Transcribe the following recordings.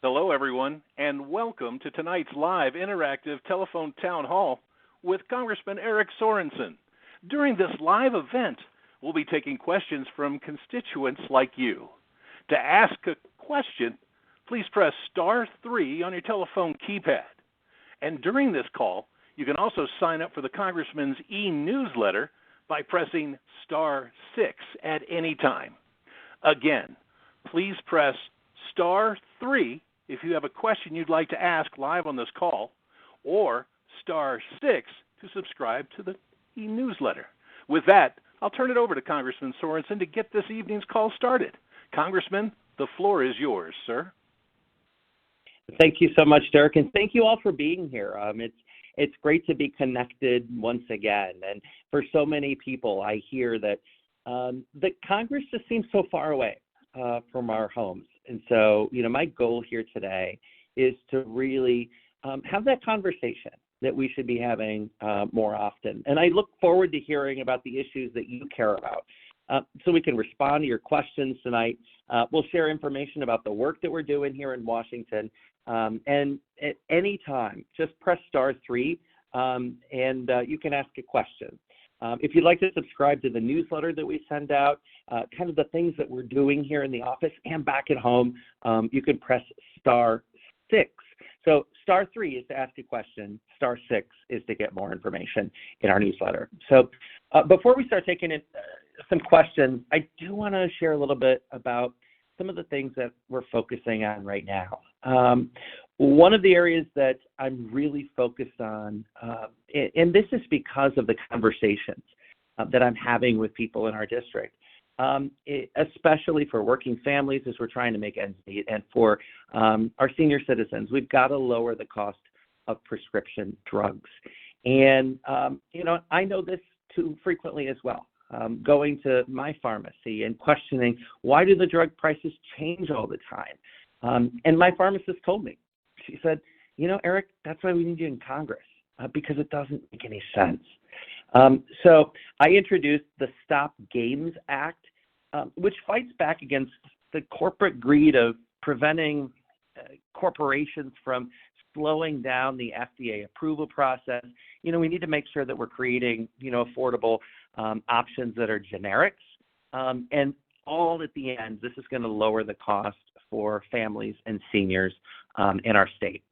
Hello, everyone, and welcome to tonight's live interactive telephone town hall with Congressman Eric Sorensen. During this live event, we'll be taking questions from constituents like you. To ask a question, please press star 3 on your telephone keypad. And during this call, you can also sign up for the Congressman's e-newsletter by pressing star 6 at any time. Again, please press star 3 if you have a question you'd like to ask live on this call, or star 6 to subscribe to the e-newsletter. With that, I'll turn it over to Congressman Sorensen to get this evening's call started. Congressman, the floor is yours, sir. Thank you so much, Derek, and thank you all for being here. It's great to be connected once again. And for so many people, I hear that Congress just seems so far away from our homes. And so, my goal here today is to really have that conversation that we should be having more often. And I look forward to hearing about the issues that you care about. So we can respond to your questions tonight. We'll share information about the work that we're doing here in Washington. And at any time, just press star 3 and you can ask a question. If you'd like to subscribe to the newsletter that we send out, kind of the things that we're doing here in the office and back at home, you can press star 6. So star 3 is to ask a question. Star 6 is to get more information in our newsletter. So before we start taking some questions, I do want to share a little bit about some of the things that we're focusing on right now. One of the areas that I'm really focused on, and this is because of the conversations that I'm having with people in our district, especially for working families as we're trying to make ends meet, and for our senior citizens, we've got to lower the cost of prescription drugs. And, I know this too frequently as well. Going to my pharmacy and questioning, why do the drug prices change all the time? And my pharmacist told me, she said, Eric, that's why we need you in Congress, because it doesn't make any sense. So I introduced the Stop Games Act, which fights back against the corporate greed of preventing corporations from slowing down the FDA approval process. We need to make sure that we're creating, affordable options that are generics. And all at the end, this is going to lower the cost for families and seniors in our state.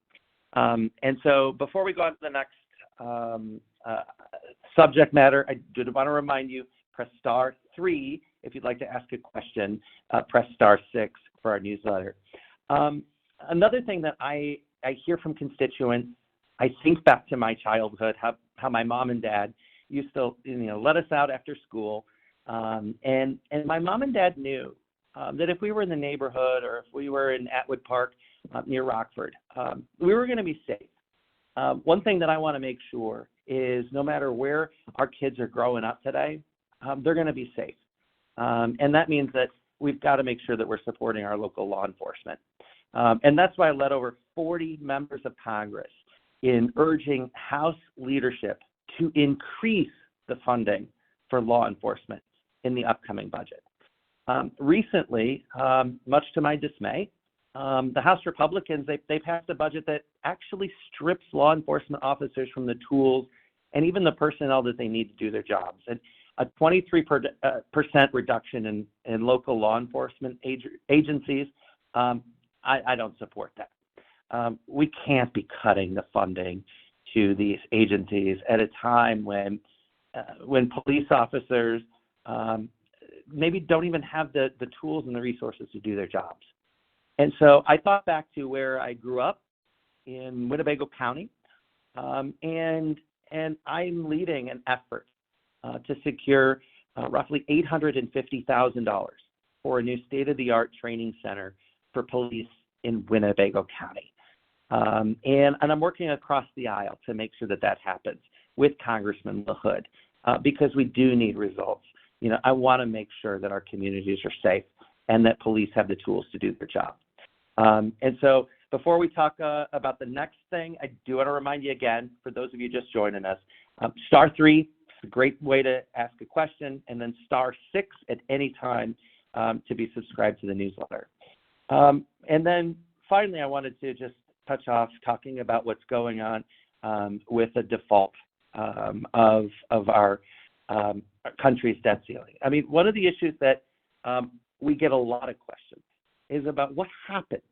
And so before we go on to the next subject matter, I do want to remind you, press star 3 if you'd like to ask a question, press star 6 for our newsletter. Another thing that I hear from constituents, I think back to my childhood, how my mom and dad used to, let us out after school. And my mom and dad knew that if we were in the neighborhood or if we were in Atwood Park near Rockford, we were going to be safe. One thing that I want to make sure is no matter where our kids are growing up today, they're going to be safe. And that means that we've got to make sure that we're supporting our local law enforcement. And that's why I led over 40 members of Congress in urging House leadership to increase the funding for law enforcement in the upcoming budget. Recently, much to my dismay, the House Republicans, they passed a budget that actually strips law enforcement officers from the tools and even the personnel that they need to do their jobs. And a 23% reduction in local law enforcement agencies, I don't support that. We can't be cutting the funding to these agencies at a time when police officers maybe don't even have the tools and the resources to do their jobs. And so I thought back to where I grew up in Winnebago County, and I'm leading an effort to secure roughly $850,000 for a new state-of-the-art training center for police in Winnebago County. And I'm working across the aisle to make sure that happens with Congressman LaHood, because we do need results. I want to make sure that our communities are safe and that police have the tools to do their job. And so before we talk about the next thing, I do want to remind you again, for those of you just joining us, star 3 is a great way to ask a question, and then star 6 at any time to be subscribed to the newsletter. And then finally, I wanted to just touch off talking about what's going on with the default of our country's debt ceiling. I mean, one of the issues that we get a lot of questions is about what happens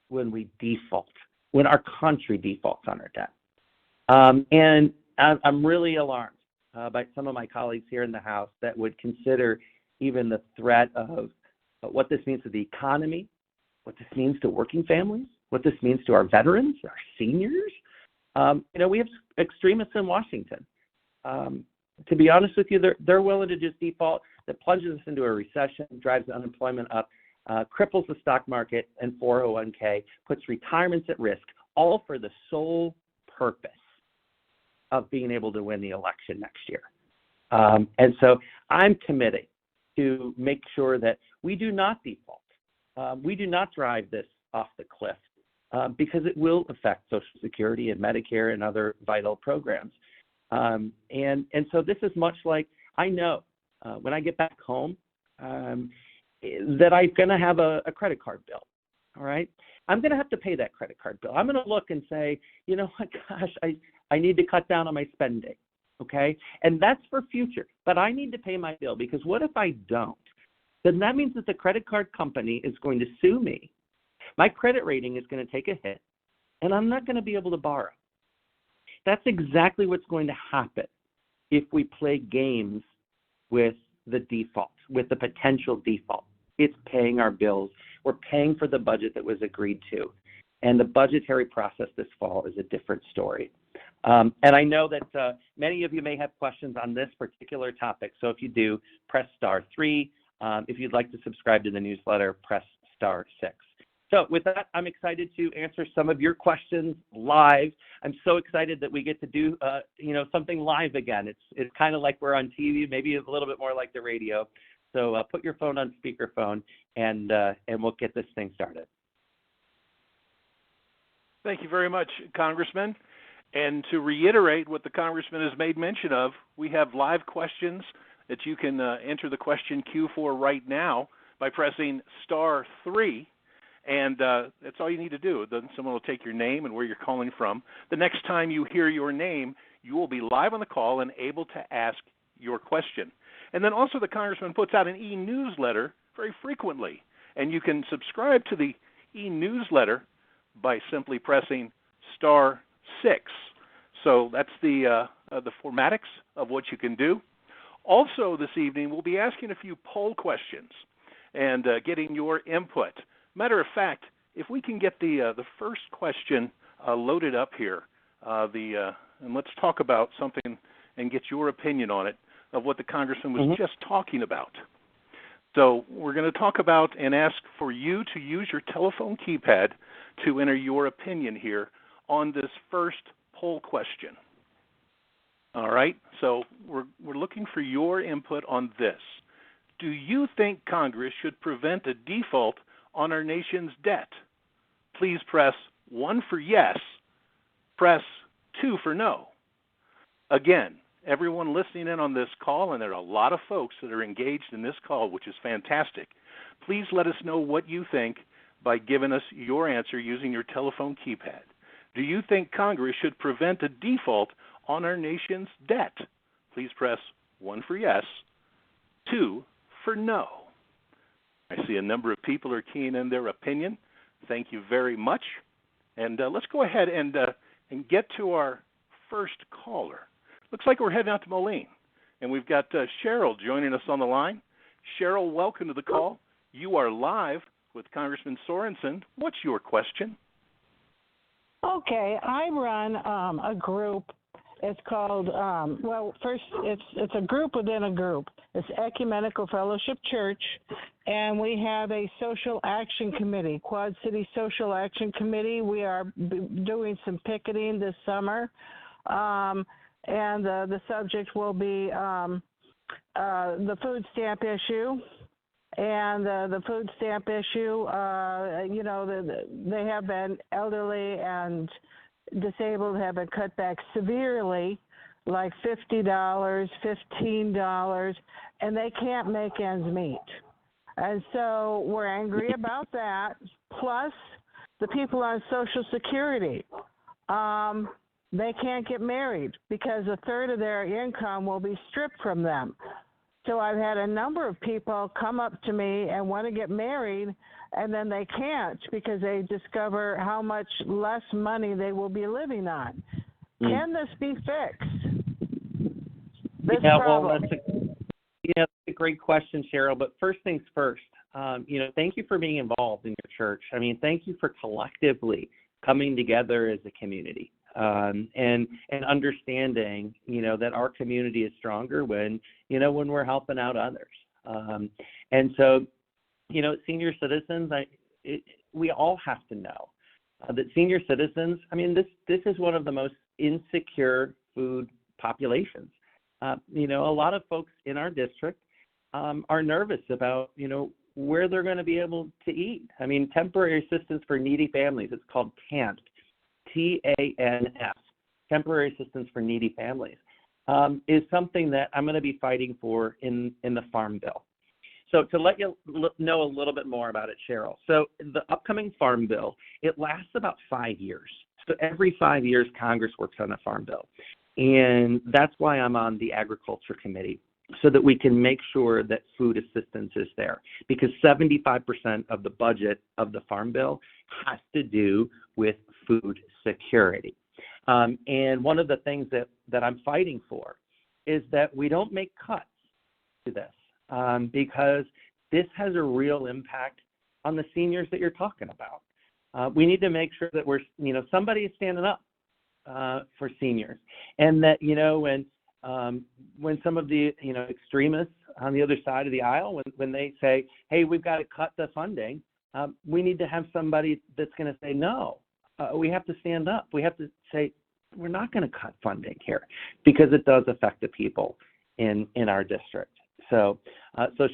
when we default, when our country defaults on our debt. And I'm really alarmed by some of my colleagues here in the House that would consider even the threat of what this means to the economy, what this means to working families, what this means to our veterans, our seniors. We have extremists in Washington. To be honest with you, they're willing to just default. That plunges us into a recession, drives unemployment up, cripples the stock market and 401k, puts retirements at risk, all for the sole purpose of being able to win the election next year. And so I'm committed to make sure that we do not default. We do not drive this off the cliff because it will affect Social Security and Medicare and other vital programs. And so this is much like, I know when I get back home that I'm going to have a credit card bill, all right? I'm going to have to pay that credit card bill. I'm going to look and say, you know what, gosh, I need to cut down on my spending, okay? And that's for future, but I need to pay my bill because what if I don't? Then that means that the credit card company is going to sue me. My credit rating is going to take a hit, and I'm not going to be able to borrow. That's exactly what's going to happen if we play games with the default, with the potential default. It's paying our bills. We're paying for the budget that was agreed to. And the budgetary process this fall is a different story. And I know that many of you may have questions on this particular topic. So if you do, press *3. If you'd like to subscribe to the newsletter, press *6. So with that, I'm excited to answer some of your questions live. I'm so excited that we get to do, something live again. It's kind of like we're on TV, maybe a little bit more like the radio. So put your phone on speakerphone, and we'll get this thing started. Thank you very much, Congressman. And to reiterate what the Congressman has made mention of, we have live questions that you can enter the question queue for right now by pressing *3. And that's all you need to do. Then someone will take your name and where you're calling from. The next time you hear your name, you will be live on the call and able to ask your question. And then also the Congressman puts out an e-newsletter very frequently. And you can subscribe to the e-newsletter by simply pressing *6. So that's the formatics of what you can do. Also this evening, we'll be asking a few poll questions and getting your input. Matter of fact, if we can get the first question loaded up here, and let's talk about something and get your opinion on it of what the Congressman was just talking about. So we're going to talk about and ask for you to use your telephone keypad to enter your opinion here on this first poll question. All right, so we're looking for your input on this. Do you think Congress should prevent a default on our nation's debt? Please press 1 for yes, press 2 for no. Again, everyone listening in on this call, and there are a lot of folks that are engaged in this call, which is fantastic, please let us know what you think by giving us your answer using your telephone keypad. Do you think Congress should prevent a default on our nation's debt? Please press 1 for yes, 2 for no. I see a number of people are keying in their opinion. Thank you very much. And let's go ahead and get to our first caller. Looks like we're heading out to Moline. And we've got Cheryl joining us on the line. Cheryl, welcome to the call. You are live with Congressman Sorensen. What's your question? Okay, I run a group. It's called, first, it's a group within a group. It's Ecumenical Fellowship Church, and we have a social action committee, Quad City Social Action Committee. We are doing some picketing this summer, and the subject will be the food stamp issue. And the food stamp issue, they have been elderly and disabled have been cut back severely, like $50, $15, and they can't make ends meet. And so we're angry about that. Plus, the people on Social Security, they can't get married because a third of their income will be stripped from them. So I've had a number of people come up to me and want to get married, and then they can't because they discover how much less money they will be living on. Can this be fixed? This problem? That's a great question, Cheryl. But first things first, thank you for being involved in your church. I mean, thank you for collectively coming together as a community. And understanding, that our community is stronger when we're helping out others. And so, senior citizens, we all have to know that senior citizens, I mean, this is one of the most insecure food populations. A lot of folks in our district are nervous about, where they're going to be able to eat. I mean, temporary assistance for needy families, it's called TANF. TANF, Temporary Assistance for Needy Families, is something that I'm going to be fighting for in the Farm Bill. So to let you know a little bit more about it, Cheryl. So the upcoming Farm Bill, it lasts about 5 years. So every 5 years, Congress works on a Farm Bill. And that's why I'm on the Agriculture Committee, so that we can make sure that food assistance is there. Because 75% of the budget of the Farm Bill has to do with food security. And one of the things that I'm fighting for is that we don't make cuts to this, because this has a real impact on the seniors that you're talking about. We need to make sure that somebody is standing up for seniors, and that, when some of the, extremists on the other side of the aisle, when they say, hey, we've got to cut the funding, we need to have somebody that's going to say, no, we have to stand up. We have to say, we're not going to cut funding here, because it does affect the people in our district. So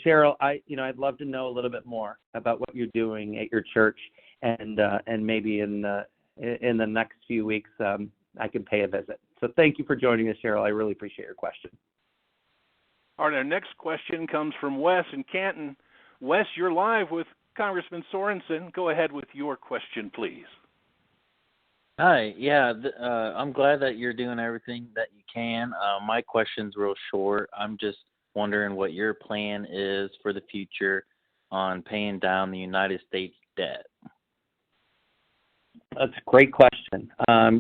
Cheryl, I'd love to know a little bit more about what you're doing at your church, and maybe in the next few weeks, I can pay a visit. So thank you for joining us, Cheryl. I really appreciate your question. All right, our next question comes from Wes in Canton. Wes, you're live with Congressman Sorensen. Go ahead with your question, please. Hi. Yeah, I'm glad that you're doing everything that you can. My question's real short. I'm just wondering what your plan is for the future on paying down the United States debt. That's a great question.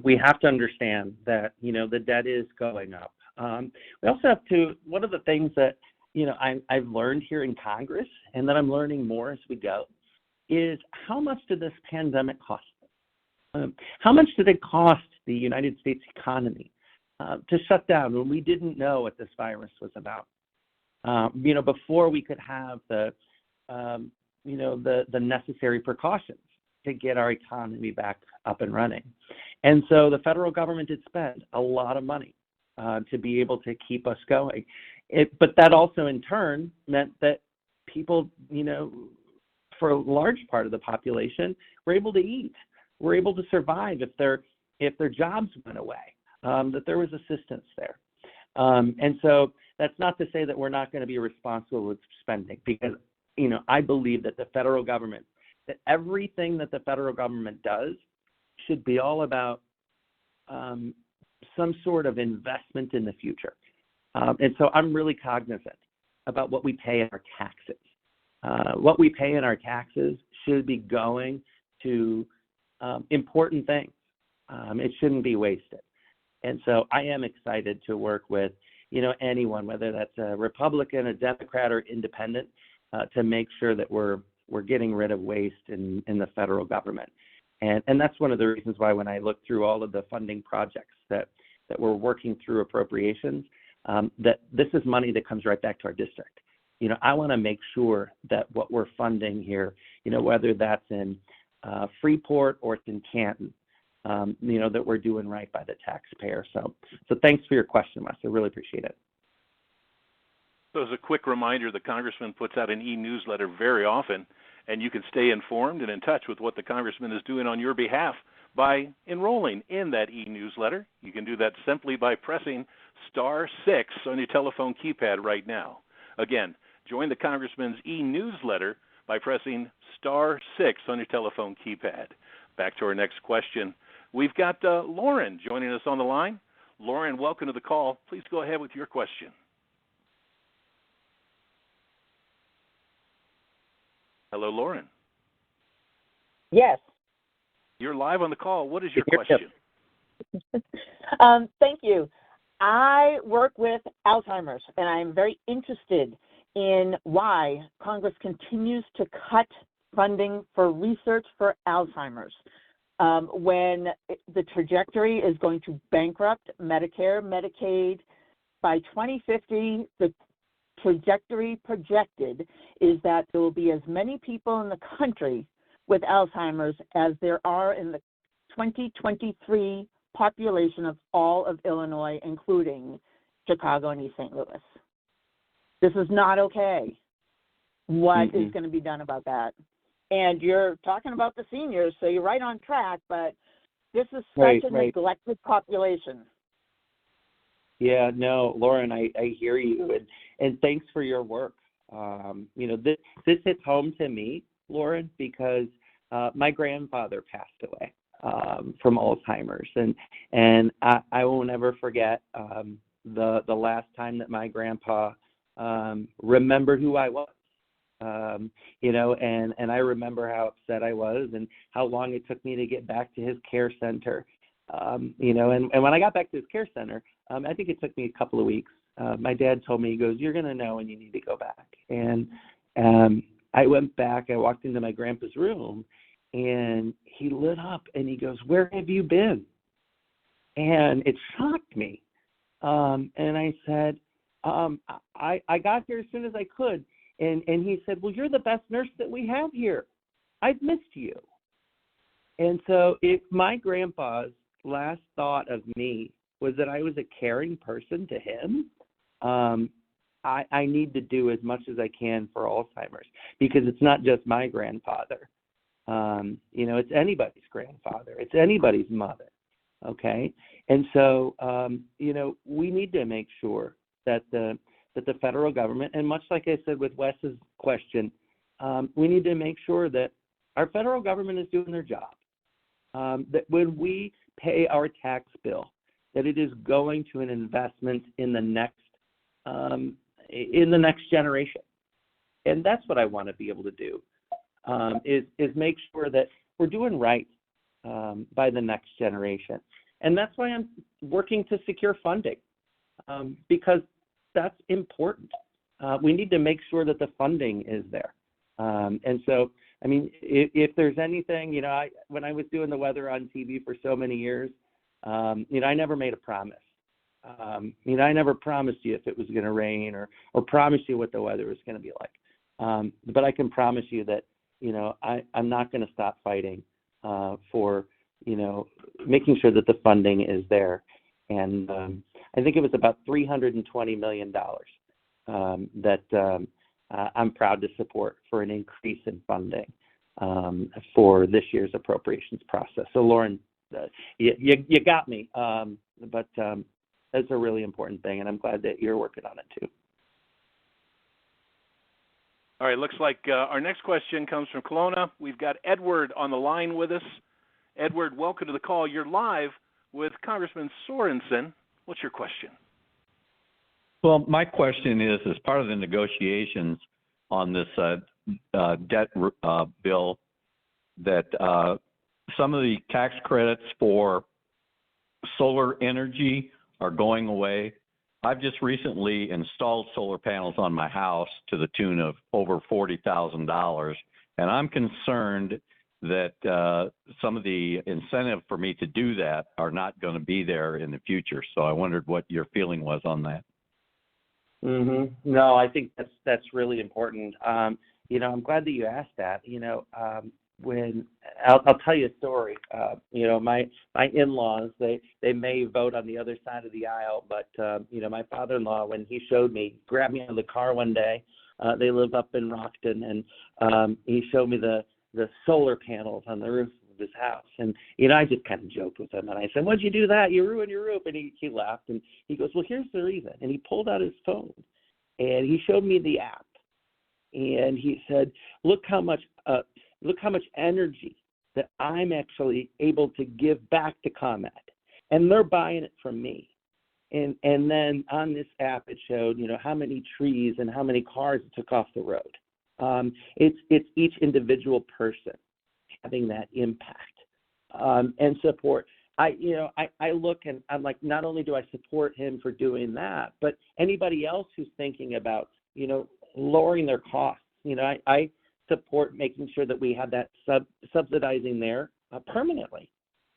We have to understand that, the debt is going up. We also have to, one of the things that, I've learned here in Congress, and that I'm learning more as we go, is how much did this pandemic cost? How much did it cost the United States economy to shut down when we didn't know what this virus was about? Before we could have the necessary precautions to get our economy back up and running. And so the federal government did spend a lot of money to be able to keep us going. But that also in turn meant that people, for a large part of the population, were able to eat, were able to survive if their jobs went away, that there was assistance there. And so that's not to say that we're not going to be responsible with spending, because, I believe that the federal government, that everything that the federal government does should be all about some sort of investment in the future. And so I'm really cognizant about what we pay in our taxes. What we pay in our taxes should be going to important things. It shouldn't be wasted. And so I am excited to work with, anyone, whether that's a Republican, a Democrat, or independent, to make sure that we're getting rid of waste in the federal government. And that's one of the reasons why when I look through all of the funding projects that we're working through appropriations, that this is money that comes right back to our district. I want to make sure that what we're funding here, whether that's in Freeport or it's in Canton, that we're doing right by the taxpayer. So thanks for your question, Wes. I really appreciate it. So as a quick reminder, the Congressman puts out an e-newsletter very often, and you can stay informed and in touch with what the Congressman is doing on your behalf by enrolling in that e-newsletter. You can do that simply by pressing *6 on your telephone keypad right now. Again, join the Congressman's e-newsletter by pressing *6 on your telephone keypad. Back to our next question. We've got Lauren joining us on the line. Lauren, welcome to the call. Please go ahead with your question. Hello, Lauren. Yes. You're live on the call. What is your question? Thank you. I work with Alzheimer's, and I'm very interested in why Congress continues to cut funding for research for Alzheimer's when the trajectory is going to bankrupt Medicare, Medicaid. By 2050, the trajectory projected is that there will be as many people in the country with Alzheimer's as there are in the 2023 population of all of Illinois, including Chicago and East St. Louis. This is not okay. What is going to be done about that? And you're talking about the seniors, so you're right on track, but this is such a neglected population. Yeah, no, Lauren, I hear you, and thanks for your work. This hits home to me, Lauren, because my grandfather passed away from Alzheimer's, and I will never forget the last time that my grandpa remembered who I was. And I remember how upset I was and how long it took me to get back to his care center. And when I got back to his care center, I think it took me a couple of weeks. My dad told me, he goes, "You're going to know when you need to go back." And I went back, I walked into my grandpa's room, and he lit up and he goes, "Where have you been?" And it shocked me. And I said, I got here as soon as I could. And he said, "Well, you're the best nurse that we have here. I've missed you." And so if my grandpa's last thought of me was that I was a caring person to him, I need to do as much as I can for Alzheimer's, because it's not just my grandfather. It's anybody's grandfather. It's anybody's mother. Okay? And so, we need to make sure that the federal government, and much like I said with Wes's question, we need to make sure that our federal government is doing their job. That when we pay our tax bill, that it is going to an investment in the next generation. And that's what I want to be able to do, is make sure that we're doing right by the next generation. And that's why I'm working to secure funding, because that's important. We need to make sure that the funding is there. And so, I mean, if there's anything, when I was doing the weather on TV for so many years, I never made a promise. I never promised you if it was going to rain or promised you what the weather was going to be like. But I can promise you that, I'm not going to stop fighting for, making sure that the funding is there. And I think it was about $320 million that I'm proud to support for an increase in funding for this year's appropriations process. So, Lauren, you got me, but that's a really important thing, and I'm glad that you're working on it too. All right, looks like our next question comes from Kelowna. We've got Edward on the line with us. Edward, welcome to the call. You're live with Congressman Sorensen. What's your question? Well, my question is, as part of the negotiations on this debt bill, that some of the tax credits for solar energy are going away. I've just recently installed solar panels on my house to the tune of over $40,000, and I'm concerned that some of the incentive for me to do that are not going to be there in the future. So I wondered what your feeling was on that. No, I think that's really important. I'm glad that you asked that. When I'll tell you a story. My in-laws, they may vote on the other side of the aisle, but my father-in-law, when he showed me, grabbed me out of the car one day. They live up in Rockton, and he showed me the solar panels on the roof of his house. And I just kind of joked with him, and I said, "What'd you do that? You ruined your roof." And he laughed, and he goes, "Well, here's the reason." And he pulled out his phone, and he showed me the app, and he said, look how much energy that I'm actually able to give back to ComEd, and they're buying it from me. And then on this app, it showed, how many trees and how many cars it took off the road. It's each individual person having that impact and support. I look and I'm like, not only do I support him for doing that, but anybody else who's thinking about, lowering their costs. I support making sure that we have that subsidizing there permanently.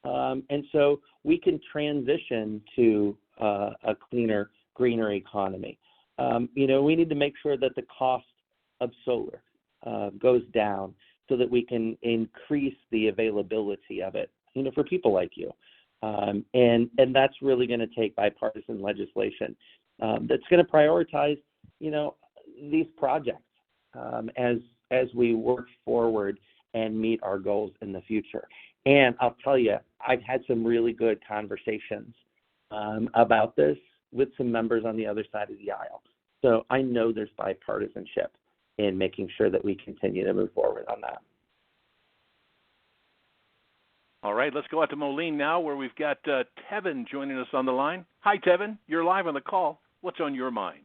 And so we can transition to a cleaner, greener economy. We need to make sure that the cost of solar goes down so that we can increase the availability of it, for people like you. And that's really going to take bipartisan legislation that's going to prioritize, these projects as we work forward and meet our goals in the future. And I'll tell you, I've had some really good conversations about this with some members on the other side of the aisle. So I know there's bipartisanship in making sure that we continue to move forward on that. All right, let's go out to Moline now, where we've got Tevin joining us on the line. Hi, Tevin. You're live on the call. What's on your mind?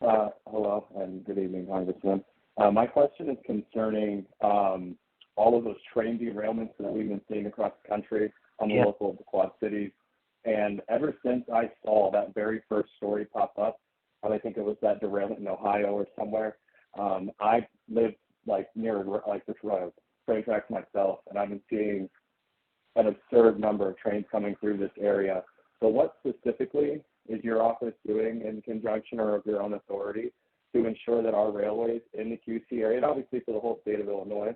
Hello, and good evening, Congressman. My question is concerning all of those train derailments that we've been seeing across the country on the local Quad Cities. And ever since I saw that very first story pop up, I think it was that derailment in Ohio or somewhere, I live near this train tracks myself, and I've been seeing an absurd number of trains coming through this area. So what specifically is your office doing in conjunction or of your own authority to ensure that our railways in the QC area, and obviously for the whole state of Illinois,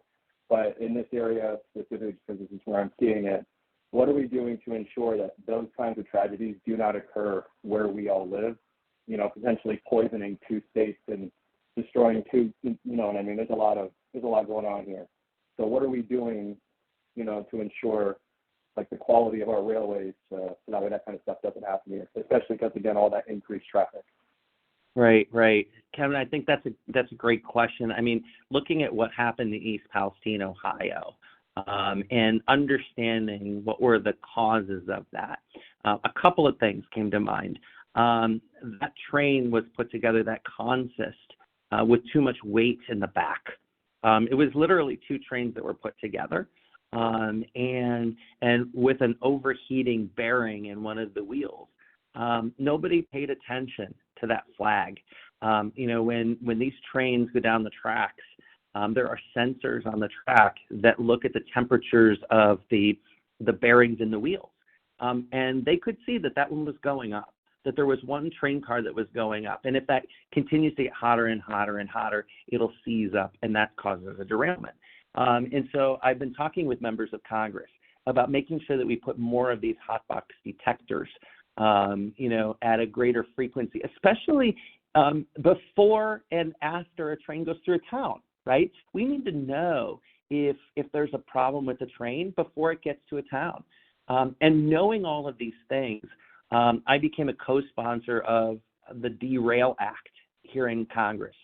but in this area specifically because this is where I'm seeing it, what are we doing to ensure that those kinds of tragedies do not occur where we all live, potentially poisoning two states and destroying two, what I mean? There's a lot going on here. So what are we doing, to ensure the quality of our railways so that way that kind of stuff doesn't happen here, especially because, again, all that increased traffic. Right. Kevin, I think that's a great question. I mean, looking at what happened in East Palestine, Ohio, and understanding what were the causes of that, a couple of things came to mind. That train was put together, that consist, with too much weight in the back. It was literally two trains that were put together, and with an overheating bearing in one of the wheels. Nobody paid attention to that flag. When these trains go down the tracks, there are sensors on the track that look at the temperatures of the bearings in the wheels. And they could see that one was going up, that there was one train car that was going up. And if that continues to get hotter and hotter and hotter, it'll seize up, and that causes a derailment. And so I've been talking with members of Congress about making sure that we put more of these hotbox detectors, at a greater frequency, especially before and after a train goes through a town, right? We need to know if there's a problem with the train before it gets to a town. And knowing all of these things, I became a co-sponsor of the Derail Act here in Congress.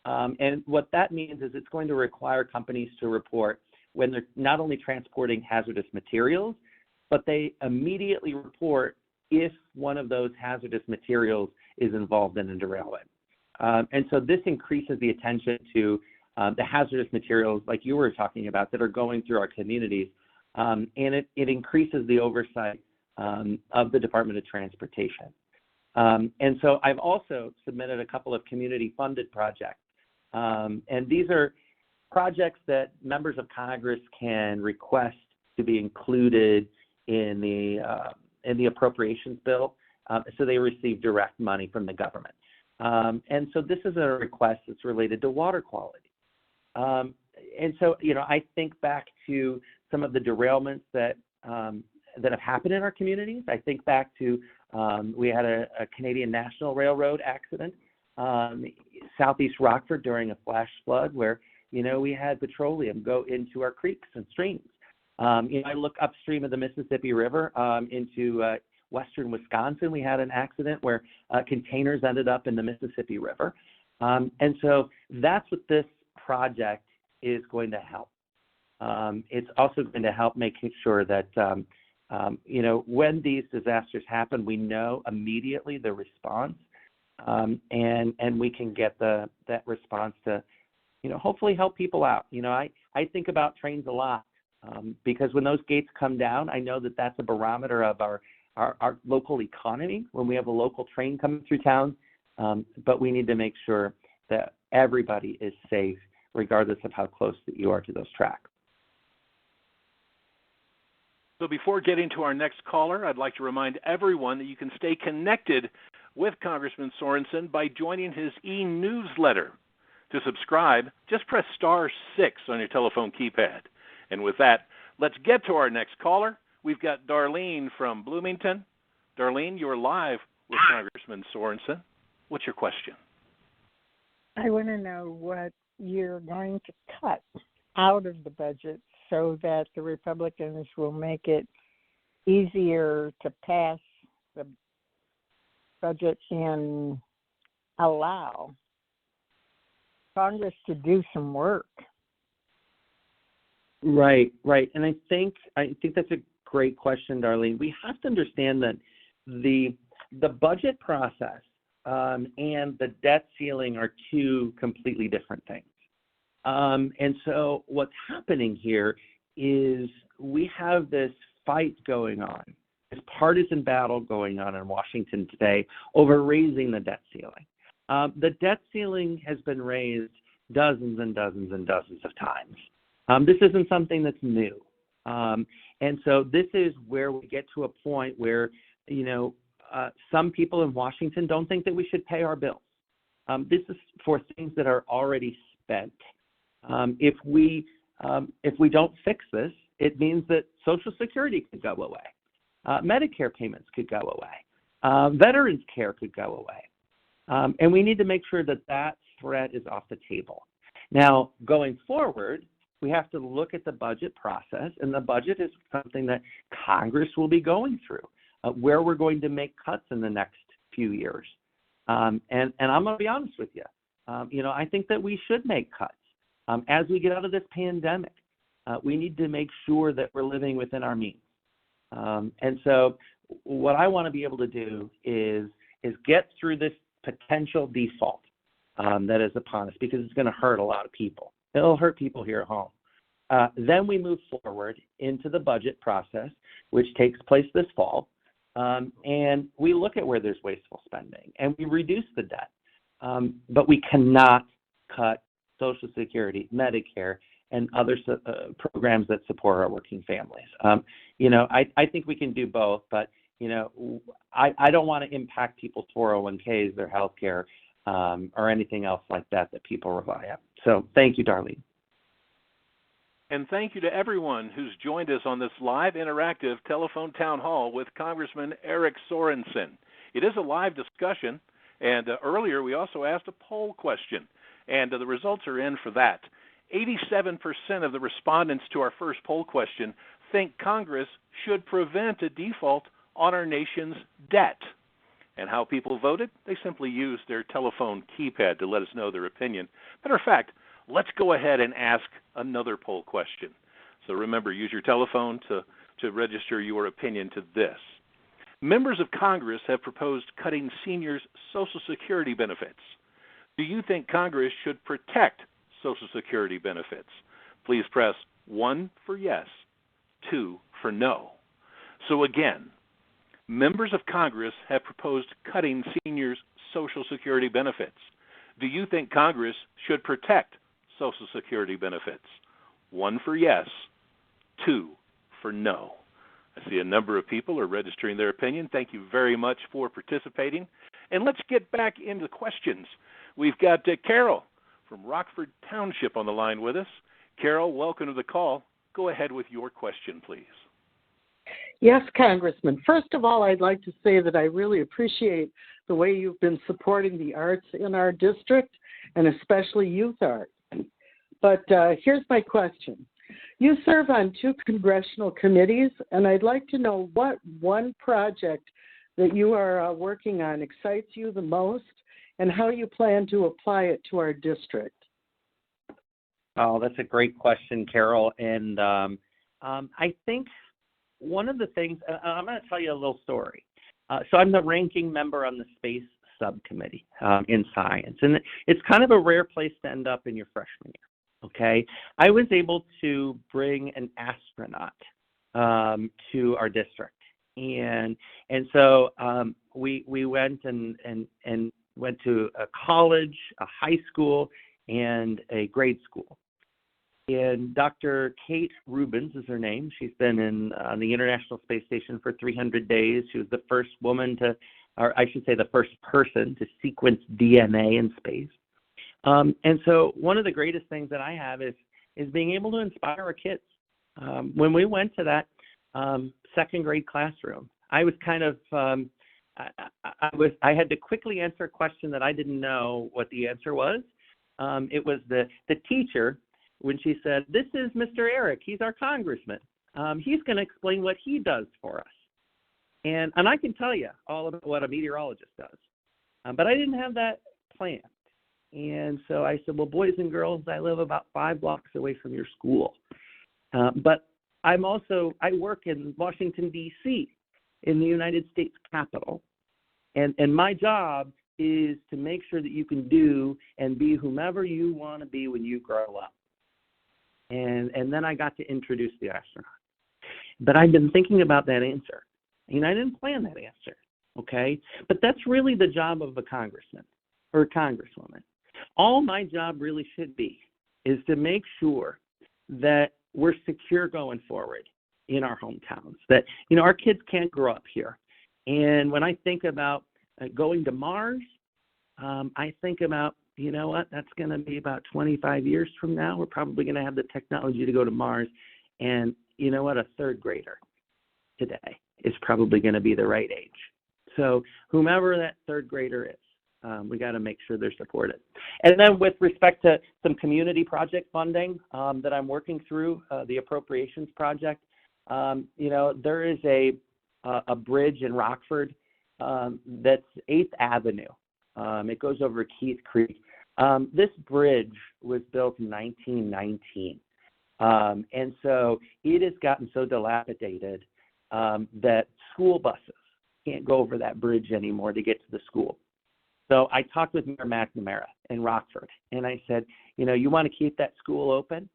And what that means is it's going to require companies to report when they're not only transporting hazardous materials, but they immediately report if one of those hazardous materials is involved in a derailment. And so this increases the attention to the hazardous materials like you were talking about that are going through our communities, and it increases the oversight of the Department of Transportation. And so I've also submitted a couple of community-funded projects, and these are projects that members of Congress can request to be included in the appropriations bill, so they receive direct money from the government. And so this is a request that's related to water quality. And so, I think back to some of the derailments that have happened in our communities. I think back to we had a Canadian National Railroad accident, southeast Rockford during a flash flood where, we had petroleum go into our creeks and streams. I look upstream of the Mississippi River into western Wisconsin. We had an accident where containers ended up in the Mississippi River. And so that's what this project is going to help. It's also going to help making sure that, when these disasters happen, we know immediately the response, and we can get that response to, hopefully help people out. I think about trains a lot because when those gates come down, I know that that's a barometer of our local economy when we have a local train coming through town, but we need to make sure that everybody is safe regardless of how close that you are to those tracks. So before getting to our next caller, I'd like to remind everyone that you can stay connected with Congressman Sorensen by joining his e-newsletter. To subscribe, just press *6 on your telephone keypad. And with that, let's get to our next caller. We've got Darlene from Bloomington. Darlene, you're live with Congressman Sorensen. What's your question? I want to know what you're going to cut out of the budget so that the Republicans will make it easier to pass the budget and allow Congress to do some work. Right. And I think that's a great question, Darlene. We have to understand that the budget process and the debt ceiling are two completely different things. And so what's happening here is we have this fight going on, this partisan battle going on in Washington today over raising the debt ceiling. The debt ceiling has been raised dozens and dozens and dozens of times. This isn't something that's new. And so this is where we get to a point where, some people in Washington don't think that we should pay our bills. This is for things that are already spent. If we don't fix this, it means that Social Security could go away. Medicare payments could go away. Veterans care could go away. And we need to make sure that threat is off the table. Now, going forward, we have to look at the budget process, and the budget is something that Congress will be going through, where we're going to make cuts in the next few years. And I'm going to be honest with you. I think that we should make cuts. As we get out of this pandemic, we need to make sure that we're living within our means. And so what I want to be able to do is get through this potential default that is upon us, because it's going to hurt a lot of people. It'll hurt people here at home. Then we move forward into the budget process, which takes place this fall, and we look at where there's wasteful spending, and we reduce the debt. But we cannot cut Social Security, Medicare, and other programs that support our working families. I think we can do both, but I don't want to impact people's 401ks, their health care, or anything else like that people rely on. So thank you, Darlene. And thank you to everyone who's joined us on this live interactive telephone town hall with Congressman Eric Sorensen. It is a live discussion, and earlier we also asked a poll question, and the results are in for that. 87% of the respondents to our first poll question think Congress should prevent a default on our nation's debt. And how people voted? They simply used their telephone keypad to let us know their opinion. Matter of fact, let's go ahead and ask another poll question. So remember, use your telephone to register your opinion to this. Members of Congress have proposed cutting seniors' Social Security benefits. Do you think Congress should protect Social Security benefits? Please press 1 for yes, 2 for no. So again, members of Congress have proposed cutting seniors' Social Security benefits. Do you think Congress should protect Social Security benefits? 1 for yes, 2 for no. I see a number of people are registering their opinion. Thank you very much for participating. And let's get back into questions. We've got Carol from Rockford Township on the line with us. Carol, welcome to the call. Go ahead with your question, please. Yes, Congressman. First of all, I'd like to say that I really appreciate the way you've been supporting the arts in our district, and especially youth art. But here's my question. You serve on 2 congressional committees, and I'd like to know what one project that you are working on excites you the most, and how you plan to apply it to our district. Oh, that's a great question, Carol. And I think one of the things, I'm going to tell you a little story. So I'm the ranking member on the space subcommittee in science, and it's kind of a rare place to end up in your freshman year. Okay, I was able to bring an astronaut to our district, and so we went and went to a college, a high school, and a grade school. And Dr. Kate Rubins is her name. She's been on the International Space Station for 300 days. She was the first woman or I should say the first person to sequence DNA in space. And so one of the greatest things that I have is being able to inspire our kids. When we went to that second grade classroom, I was kind of I had to quickly answer a question that I didn't know what the answer was. It was the teacher when she said, "This is Mr. Eric. He's our congressman. He's going to explain what he does for us." And I can tell you all about what a meteorologist does, but I didn't have that planned. And so I said, "Well, boys and girls, I live about 5 blocks away from your school, but I work in Washington, D.C., in the United States Capitol, and my job is to make sure that you can do and be whomever you want to be when you grow up." And then I got to introduce the astronaut. But I've been thinking about that answer. And I didn't plan that answer, okay? But that's really the job of a congressman or a congresswoman. All my job really should be is to make sure that we're secure going forward in our hometowns, that, our kids can't grow up here. And when I think about going to Mars, I think about, that's going to be about 25 years from now. We're probably going to have the technology to go to Mars. And a third grader today is probably going to be the right age. So whomever that third grader is, we got to make sure they're supported. And then with respect to some community project funding that I'm working through, the appropriations project, there is a bridge in Rockford that's 8th Avenue. It goes over Keith Creek. This bridge was built in 1919. And so it has gotten so dilapidated that school buses can't go over that bridge anymore to get to the school. So I talked with Mayor McNamara in Rockford, and I said, you want to keep that school open?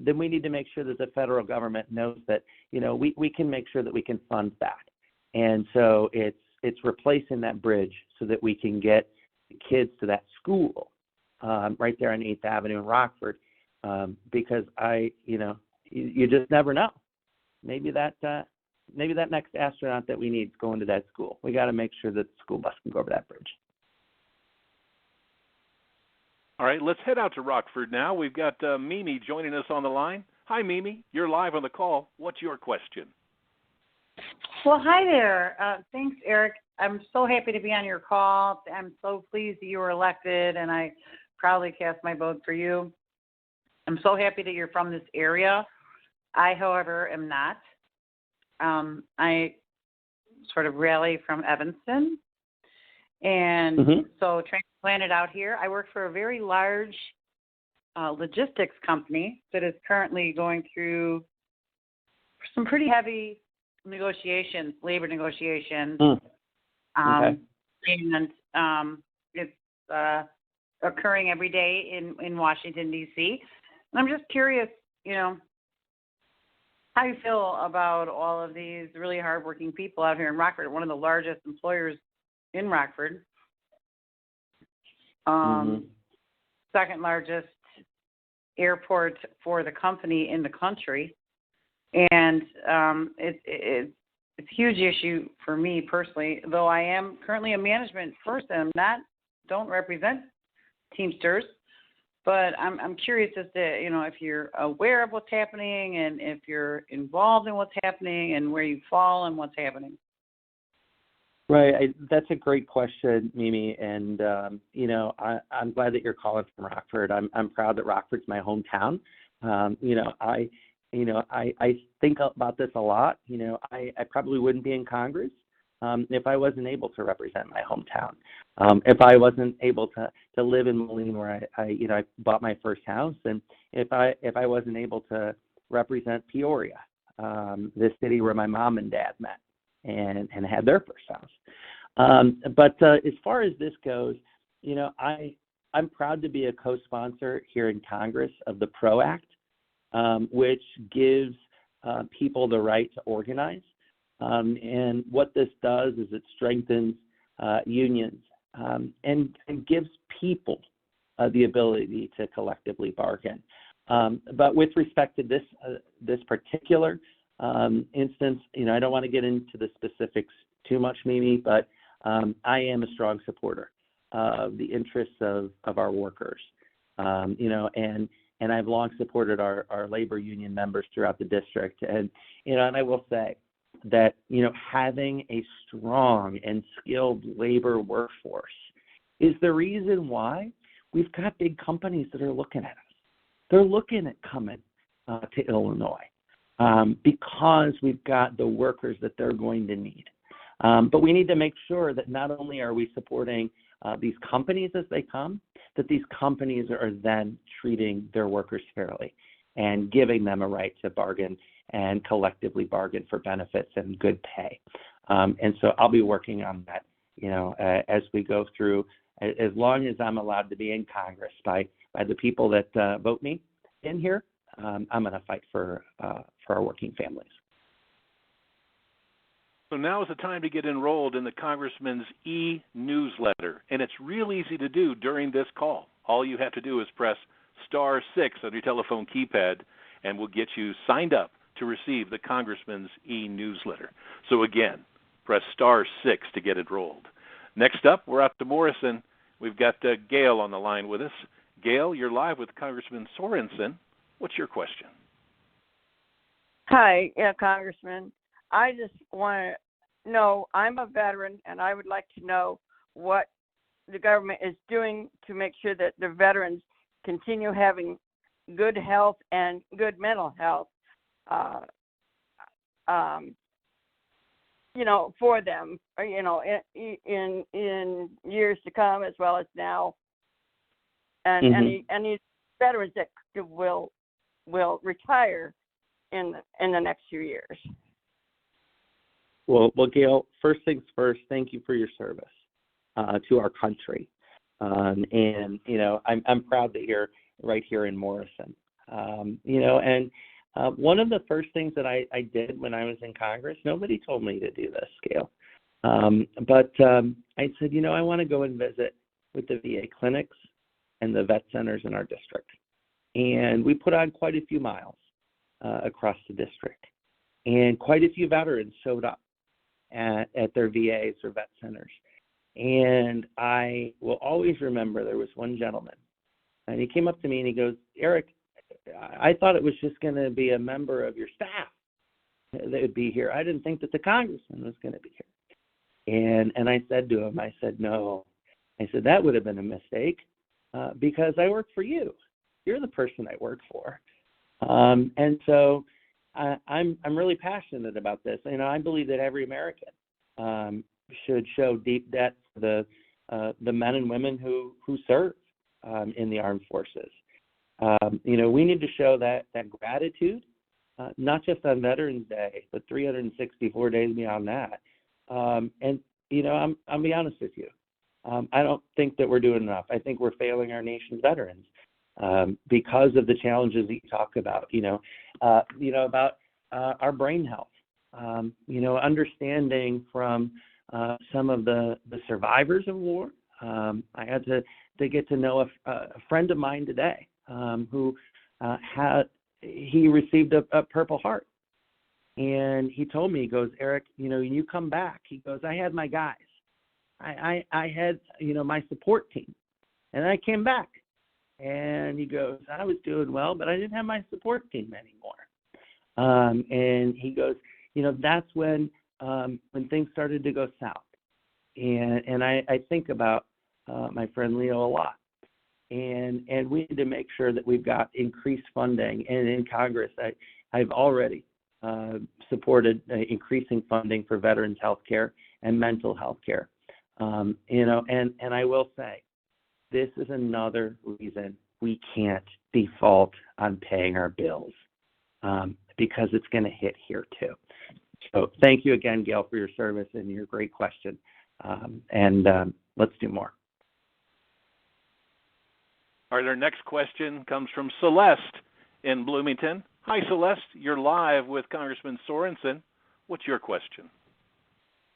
Then we need to make sure that the federal government knows that, we can make sure that we can fund that. And so it's replacing that bridge so that we can get the kids to that school right there on 8th Avenue in Rockford, because you just never know. Maybe that next astronaut that we need is going to that school. We got to make sure that the school bus can go over that bridge. All right, let's head out to Rockford now. We've got Mimi joining us on the line. Hi, Mimi. You're live on the call. What's your question? Well, hi there. Thanks, Eric. I'm so happy to be on your call. I'm so pleased that you were elected, and I proudly cast my vote for you. I'm so happy that you're from this area. I, however, am not. I sort of rally from Evanston, and so transplanted out here. I work for a very large logistics company that is currently going through some pretty heavy negotiations, labor negotiations. And it's occurring every day in Washington, D.C. And I'm just curious, how you feel about all of these really hardworking people out here in Rockford, one of the largest employers in Rockford, second largest airport for the company in the country. And it's a huge issue for me personally, though I am currently a management person. Don't represent Teamsters, but I'm curious as to, if you're aware of what's happening and if you're involved in what's happening and where you fall and what's happening. Right. That's a great question, Mimi. And, I'm glad that you're calling from Rockford. I'm proud that Rockford's my hometown. I think about this a lot. I probably wouldn't be in Congress if I wasn't able to represent my hometown, if I wasn't able to live in Moline where I bought my first house, and if I wasn't able to represent Peoria, the city where my mom and dad met and had their first house. But as far as this goes, I'm proud to be a co-sponsor here in Congress of the PRO Act, which gives people the right to organize. And what this does is it strengthens unions and gives people the ability to collectively bargain. But with respect to this particular instance, I don't want to get into the specifics too much, Mimi, but I am a strong supporter of the interests of our workers. And I've long supported our labor union members throughout the district. And I will say that, having a strong and skilled labor workforce is the reason why we've got big companies that are looking at us. They're looking at coming to Illinois because we've got the workers that they're going to need. But we need to make sure that not only are we supporting these companies as they come, that these companies are then treating their workers fairly and giving them a right to bargain and collectively bargain for benefits and good pay. And so I'll be working on that, as we go through, as long as I'm allowed to be in Congress by the people that vote me in here. I'm going to fight for our working families. So now is the time to get enrolled in the Congressman's e-newsletter, and it's real easy to do during this call. All you have to do is press *6 on your telephone keypad, and we'll get you signed up to receive the Congressman's e-newsletter. So again, press *6 to get enrolled. Next up, we're up to Morrison. We've got Gail on the line with us. Gail, you're live with Congressman Sorensen. What's your question? Hi, Congressman. I just want to know, I'm a veteran, and I would like to know what the government is doing to make sure that the veterans continue having good health and good mental health, for them, in years to come as well as now, and any veterans that will retire in the next few years. Well, Gail, first things first, thank you for your service to our country. And I'm proud that you're right here in Morrison. One of the first things that I did when I was in Congress, nobody told me to do this, Gail. But I said, I want to go and visit with the VA clinics and the vet centers in our district. And we put on quite a few miles across the district. And quite a few veterans showed up at their VAs or vet centers. And I will always remember there was one gentleman, and he came up to me and he goes, Eric, I thought it was just going to be a member of your staff that would be here. I didn't think that the congressman was going to be here. And I said to him, I said, no. I said, that would have been a mistake because I work for you. You're the person I work for. And so I'm really passionate about this. I believe that every American should show deep debt to the men and women who serve in the armed forces. We need to show that gratitude, not just on Veterans Day, but 364 days beyond that. I'll be honest with you. I don't think that we're doing enough. I think we're failing our nation's veterans because of the challenges that you talk about. About our brain health. Understanding from some of the survivors of war. I had to get to know a friend of mine today who he received a Purple Heart. And he told me, he goes, Eric, when you come back, he goes, I had my guys. I had, my support team. And I came back. And he goes, I was doing well, but I didn't have my support team anymore. And he goes, that's when things started to go south. And I think about my friend Leo a lot. And we need to make sure that we've got increased funding. And in Congress, I've already supported increasing funding for veterans health care and mental health care. And I will say, this is another reason we can't default on paying our bills, because it's going to hit here too. So thank you again, Gail, for your service and your great question. Let's do more. All right, our next question comes from Celeste in Bloomington. Hi, Celeste. You're live with Congressman Sorensen. What's your question?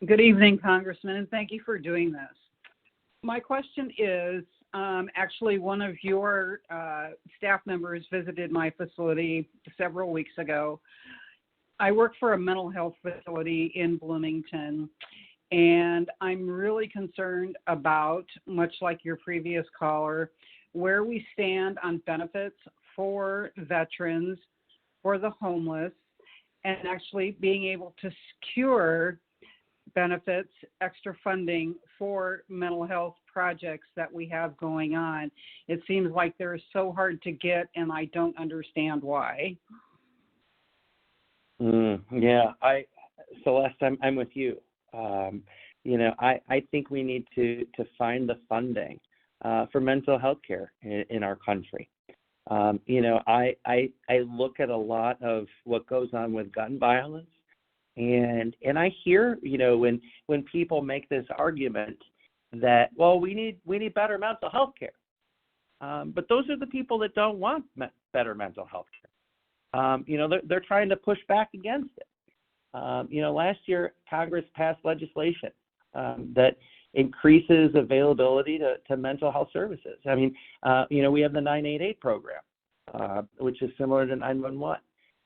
Good evening, Congressman, and thank you for doing this. My question is, actually one of your staff members visited my facility several weeks ago. I work for a mental health facility in Bloomington, and I'm really concerned about, much like your previous caller, where we stand on benefits for veterans, for the homeless, and actually being able to secure benefits, extra funding for mental health projects that we have going on. It seems like they're so hard to get, and I don't understand why. Celeste, I'm with you. I think we need to find the funding for mental health care in our country. I look at a lot of what goes on with gun violence, and I hear, when people make this argument that, well, we need better mental health care. But those are the people that don't want better mental health care. They're trying to push back against it. Last year, Congress passed legislation that increases availability to mental health services. We have the 988 program, which is similar to 911.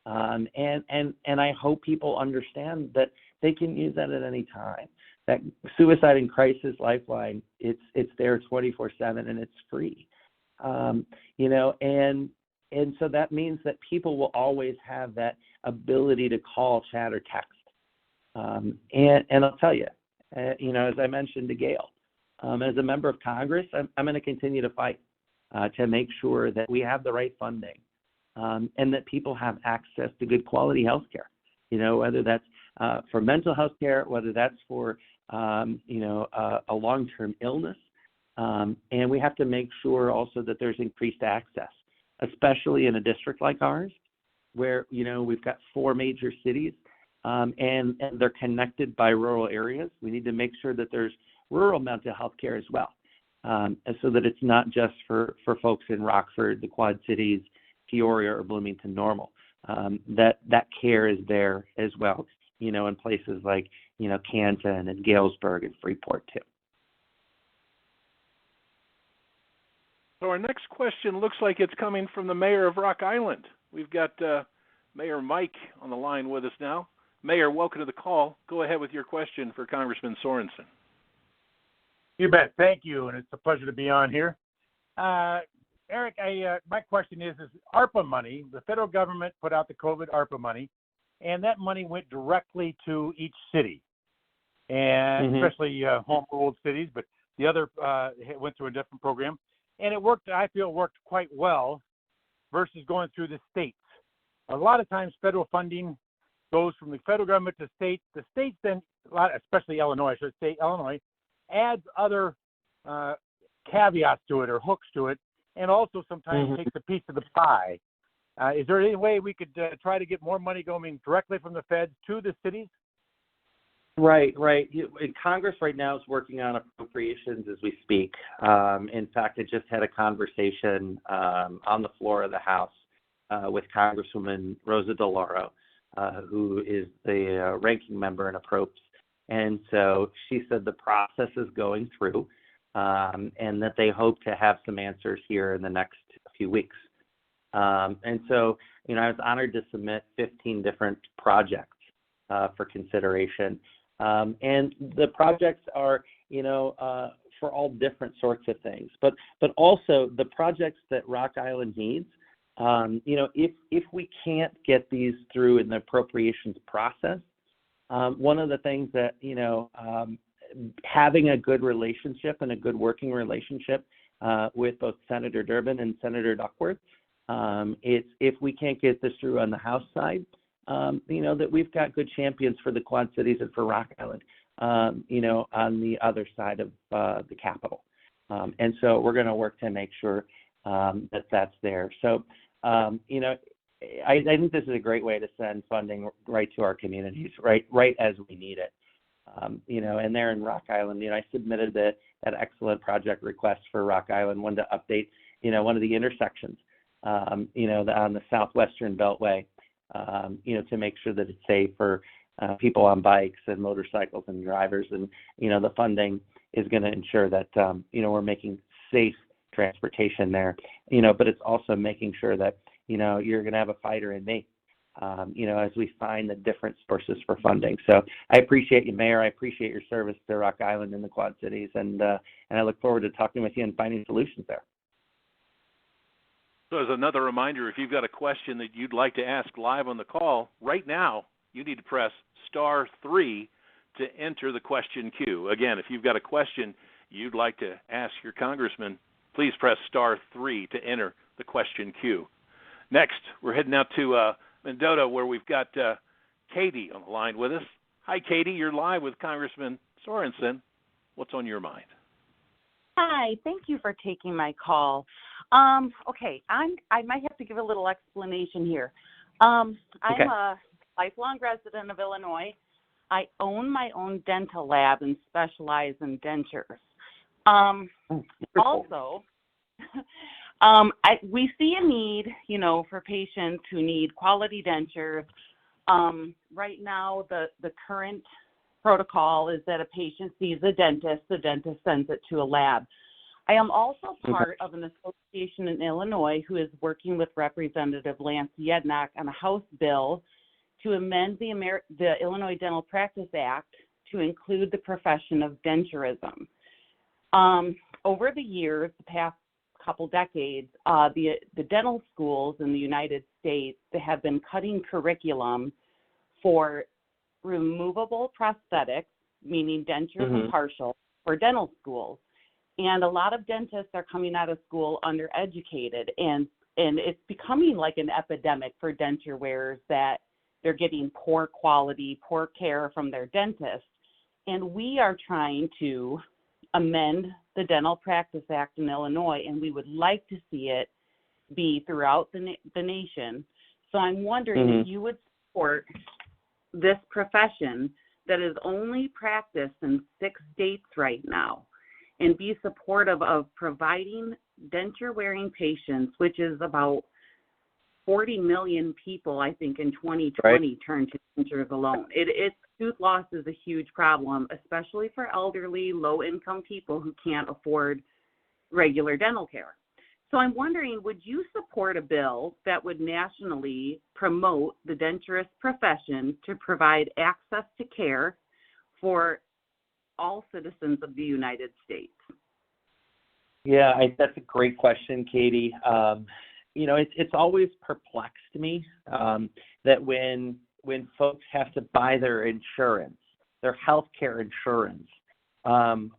And I hope people understand that they can use that at any time. That Suicide and Crisis Lifeline, it's there 24/7 and it's free. And so that means that people will always have that ability to call, chat, or text. And I'll tell you, as I mentioned to Gail, as a member of Congress, I'm going to continue to fight to make sure that we have the right funding and that people have access to good quality health care, whether that's for mental health care, whether that's for, a long-term illness. And we have to make sure also that there's increased access, especially in a district like ours, where, we've got 4 major cities and they're connected by rural areas. We need to make sure that there's rural mental health care as well, so that it's not just for folks in Rockford, the Quad Cities, Peoria, or Bloomington Normal. That care is there as well, in places like, Canton and Galesburg and Freeport too. So our next question looks like it's coming from the mayor of Rock Island. We've got Mayor Mike on the line with us now. Mayor, welcome to the call. Go ahead with your question for Congressman Sorensen. You bet. Thank you, and it's a pleasure to be on here. Eric, my question is ARPA money. The federal government put out the COVID ARPA money, and that money went directly to each city, and especially home-ruled cities, but the other went through a different program. And it worked, I feel, worked quite well versus going through the states. A lot of times federal funding goes from the federal government to states. The states then, especially Illinois, I should say, Illinois, adds other caveats to it or hooks to it, and also sometimes takes a piece of the pie. Is there any way we could try to get more money going directly from the feds to the cities? Right. Congress right now is working on appropriations as we speak. In fact, I just had a conversation on the floor of the House with Congresswoman Rosa DeLauro, who is the ranking member in Approps. And so she said the process is going through and that they hope to have some answers here in the next few weeks. And so, I was honored to submit 15 different projects for consideration. And the projects are, for all different sorts of things, but also the projects that Rock Island needs. If we can't get these through in the appropriations process, one of the things that, having a good relationship and a good working relationship with both Senator Durbin and Senator Duckworth, if we can't get this through on the House side, that we've got good champions for the Quad Cities and for Rock Island, on the other side of the Capitol. And so we're going to work to make sure that that's there. So, I think this is a great way to send funding right to our communities, right as we need it. And there in Rock Island, I submitted that excellent project request for Rock Island, one to update, one of the intersections, on the Southwestern Beltway, to make sure that it's safe for people on bikes and motorcycles and drivers. And, the funding is going to ensure that, we're making safe transportation there, but it's also making sure that, you're going to have a fighter in me, as we find the different sources for funding. So I appreciate you, Mayor. I appreciate your service to Rock Island and the Quad Cities, and I look forward to talking with you and finding solutions there. So as another reminder, if you've got a question that you'd like to ask live on the call, right now you need to press *3 to enter the question queue. Again, if you've got a question you'd like to ask your congressman, please press *3 to enter the question queue. Next, we're heading out to Mendota, where we've got Katie on the line with us. Hi, Katie. You're live with Congressman Sorensen. What's on your mind? Hi. Thank you for taking my call. Okay, I might have to give a little explanation here. I'm a lifelong resident of Illinois. I own my own dental lab and specialize in dentures. Also, we see a need, for patients who need quality dentures. Right now, the current protocol is that a patient sees a dentist, the dentist sends it to a lab. I am also part of an association in Illinois who is working with Representative Lance Yednock on a House bill to amend the Illinois Dental Practice Act to include the profession of denturism. Over the years, the past couple decades, the dental schools in the United States have been cutting curriculum for removable prosthetics, meaning dentures and partial, for dental schools. And a lot of dentists are coming out of school undereducated, and it's becoming like an epidemic for denture wearers that they're getting poor quality, poor care from their dentist. And we are trying to amend the Dental Practice Act in Illinois, and we would like to see it be throughout the nation. So I'm wondering if you would support this profession that is only practiced in 6 states right now, and be supportive of providing denture-wearing patients, which is about 40 million people, I think, in 2020 turned to dentures alone. Tooth loss is a huge problem, especially for elderly, low-income people who can't afford regular dental care. So I'm wondering, would you support a bill that would nationally promote the denturist profession to provide access to care for all citizens of the United States? Yeah, that's a great question, Katie. It's always perplexed me that when folks have to buy their insurance, their health care insurance,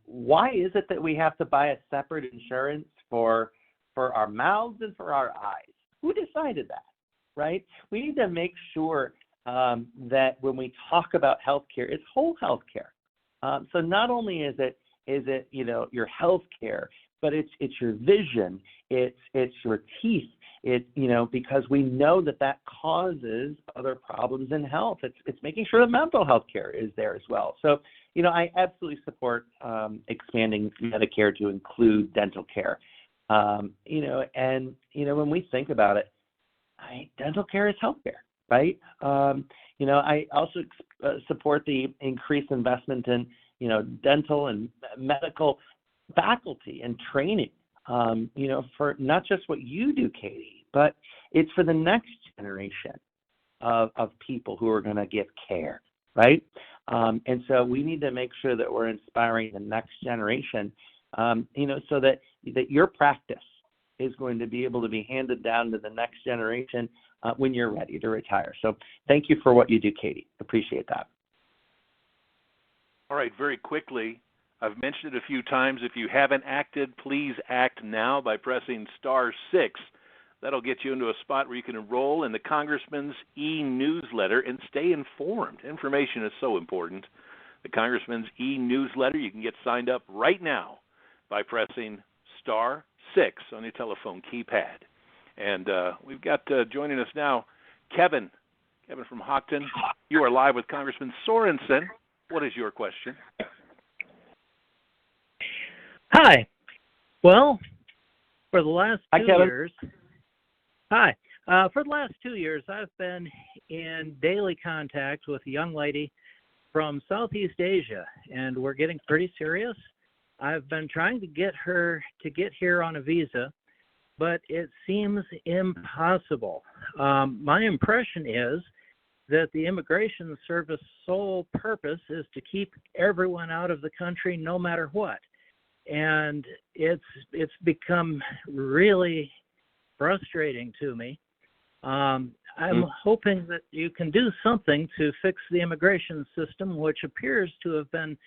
why is it that we have to buy a separate insurance for our mouths and for our eyes? Who decided that, right? We need to make sure that when we talk about health care, it's whole health care. So not only is it your health care, but it's your vision, it's your teeth, because we know that causes other problems in health. It's making sure that mental health care is there as well. So I absolutely support expanding Medicare to include dental care. And when we think about it, dental care is health care, right? I also support the increased investment in, dental and medical faculty and training, for not just what you do, Katie, but it's for the next generation of people who are going to give care, right? And so we need to make sure that we're inspiring the next generation, so that your practice is going to be able to be handed down to the next generation when you're ready to retire. So thank you for what you do, Katie. Appreciate that. All right, very quickly, I've mentioned it a few times. If you haven't acted, please act now by pressing *6. That'll get you into a spot where you can enroll in the Congressman's e-newsletter and stay informed. Information is so important. The Congressman's e-newsletter, you can get signed up right now by pressing *6 on your telephone keypad. And we've got joining us now Kevin from Hockton. You are live with Congressman Sorensen. What is your question? Hi. Well, for the last 2 years, for the last 2 years, I've been in daily contact with a young lady from Southeast Asia, and we're getting pretty serious. I've been trying to get her to get here on a visa, but it seems impossible. My impression is that the Immigration Service sole purpose is to keep everyone out of the country no matter what. And it's become really frustrating to me. I'm hoping that you can do something to fix the immigration system, which appears to have been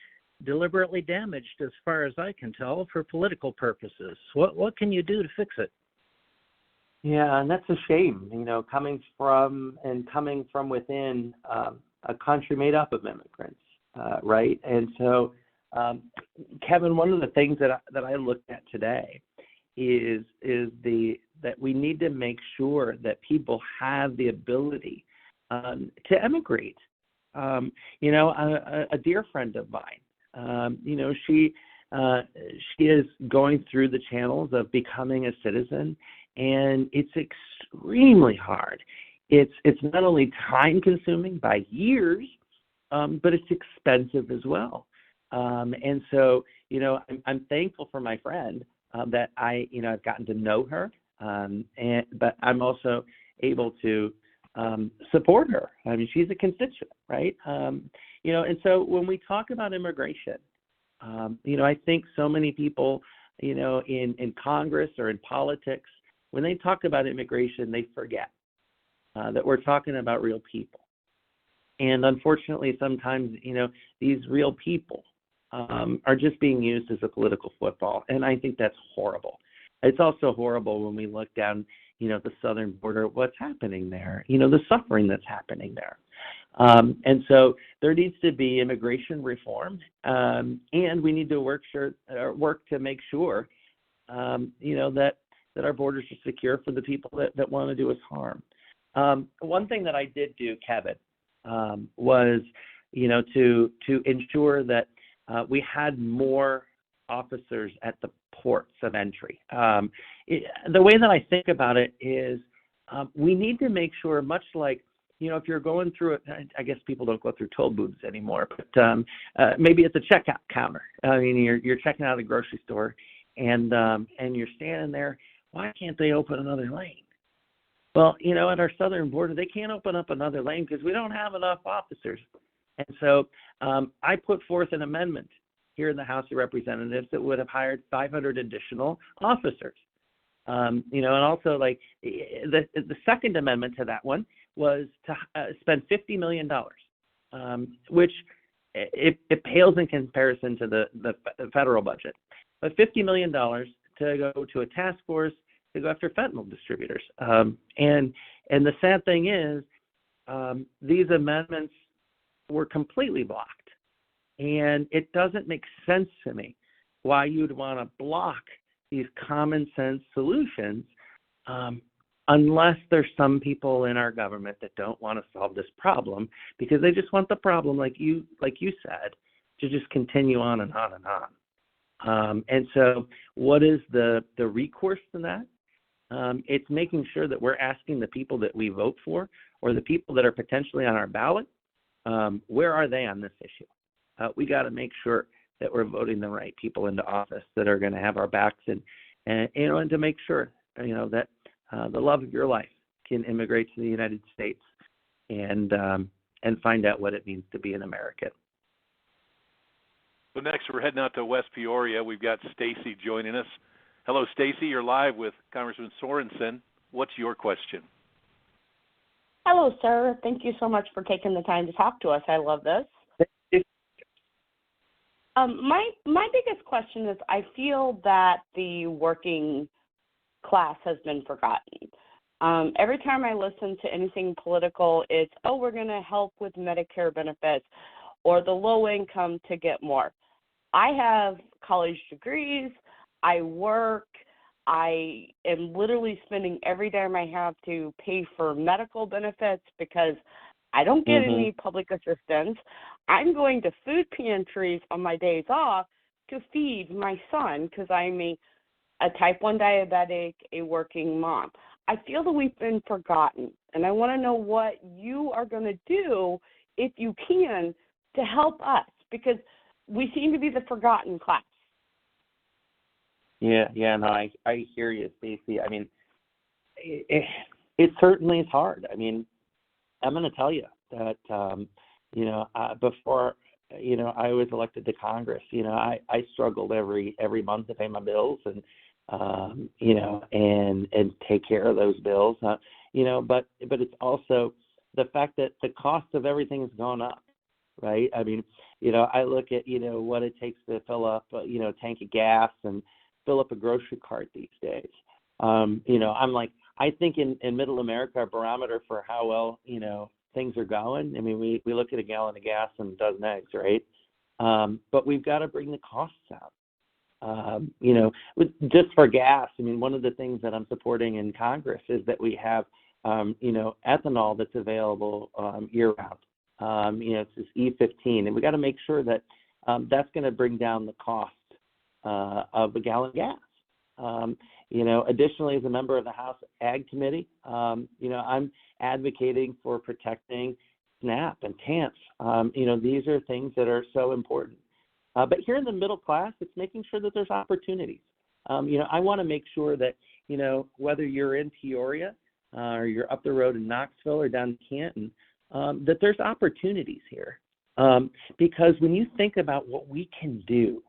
deliberately damaged, as far as I can tell, for political purposes. What can you do to fix it? Yeah, and that's a shame, coming from within a country made up of immigrants, right? And so, Kevin, one of the things that I looked at today is that we need to make sure that people have the ability to emigrate. A dear friend of mine, she is going through the channels of becoming a citizen, and it's extremely hard. It's not only time consuming by years, but it's expensive as well. And so, I'm thankful for my friend that I've gotten to know her, but I'm also able to support her. I mean, she's a constituent, right? And so when we talk about immigration, I think so many people, in Congress or in politics, when they talk about immigration, they forget that we're talking about real people. And unfortunately, sometimes, these real people are just being used as a political football. And I think that's horrible. It's also horrible when we look down, the southern border, what's happening there, the suffering that's happening there. And so there needs to be immigration reform, and we need to work to make sure, that our borders are secure for the people that want to do us harm. One thing that I did do, Kevin, was, to ensure that we had more officers at the ports of entry. The way that I think about it is we need to make sure, much like, if you're going through it, I guess people don't go through toll booths anymore, but maybe it's a checkout counter. I mean, you're checking out of the grocery store, and you're standing there. Why can't they open another lane? Well, at our southern border, they can't open up another lane because we don't have enough officers. And so I put forth an amendment here in the House of Representatives that would have hired 500 additional officers. And also, like, the second amendment to that one was to spend $50 million, which it pales in comparison to the federal budget. But $50 million to go to a task force to go after fentanyl distributors. And the sad thing is, these amendments were completely blocked. And it doesn't make sense to me why you'd want to block these common sense solutions unless there's some people in our government that don't want to solve this problem because they just want the problem, like you said, to just continue on and on and on. And so what is the recourse to that? It's making sure that we're asking the people that we vote for or the people that are potentially on our ballot, where are they on this issue? We got to make sure that we're voting the right people into office that are going to have our backs and to make sure, that the love of your life can immigrate to the United States and find out what it means to be an American. So next we're heading out to West Peoria. We've got Stacy joining us. Hello, Stacy. You're live with Congressman Sorensen. What's your question? Hello, sir. Thank you so much for taking the time to talk to us. I love this. My biggest question is I feel that the working class has been forgotten. Every time I listen to anything political, it's, oh, we're going to help with Medicare benefits or the low income to get more. I have college degrees. I work. I am literally spending every dime I have to pay for medical benefits because I don't get any public assistance. I'm going to food pantries on my days off to feed my son because I'm a type 1 diabetic, a working mom. I feel that we've been forgotten, and I want to know what you are going to do, if you can, to help us, because we seem to be the forgotten class. Yeah, no, I hear you, Stacey. I mean, it certainly is hard. I mean, I'm going to tell you that, before, I was elected to Congress, I struggled every month to pay my bills and, and take care of those bills, but it's also the fact that the cost of everything has gone up, right? I mean, I look at, what it takes to fill up, a tank of gas and fill up a grocery cart these days. I'm like, I think in middle America, our barometer for how well, things are going, I mean, we look at a gallon of gas and a dozen eggs, right? But we've got to bring the costs out. Just for gas, I mean, one of the things that I'm supporting in Congress is that we have, ethanol that's available year-round. It's this E15, and we got to make sure that that's going to bring down the cost of a gallon of gas. Additionally, as a member of the House Ag Committee, I'm advocating for protecting SNAP and TANF. These are things that are so important. But here in the middle class, it's making sure that there's opportunities. I want to make sure that, whether you're in Peoria or you're up the road in Knoxville or down in Canton, that there's opportunities here. Because when you think about what we can do